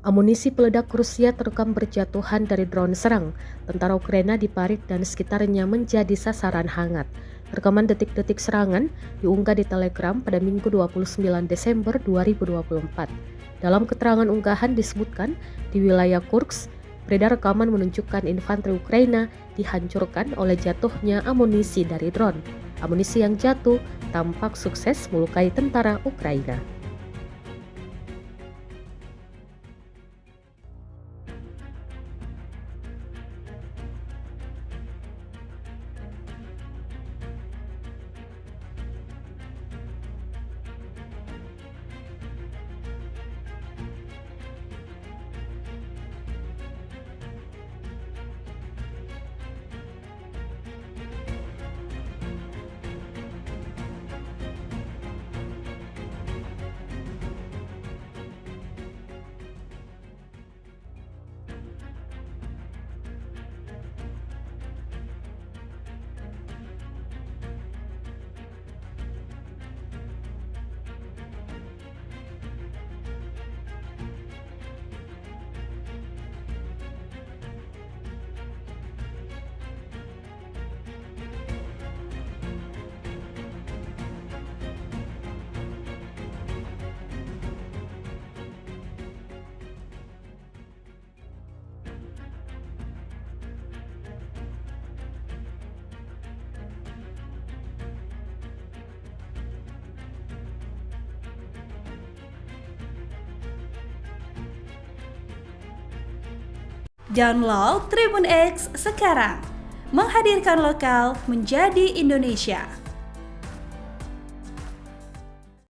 Amunisi peledak Rusia terekam berjatuhan dari drone serang. Tentara Ukraina di Paris dan sekitarnya menjadi sasaran hangat. Rekaman detik-detik serangan diunggah di Telegram pada Minggu 29 Desember 2024. Dalam keterangan unggahan disebutkan di wilayah Kursk, beredar rekaman menunjukkan infanteri Ukraina dihancurkan oleh jatuhnya amunisi dari drone. Amunisi yang jatuh tampak sukses melukai tentara Ukraina. Download Tribun X sekarang, menghadirkan lokal menjadi Indonesia.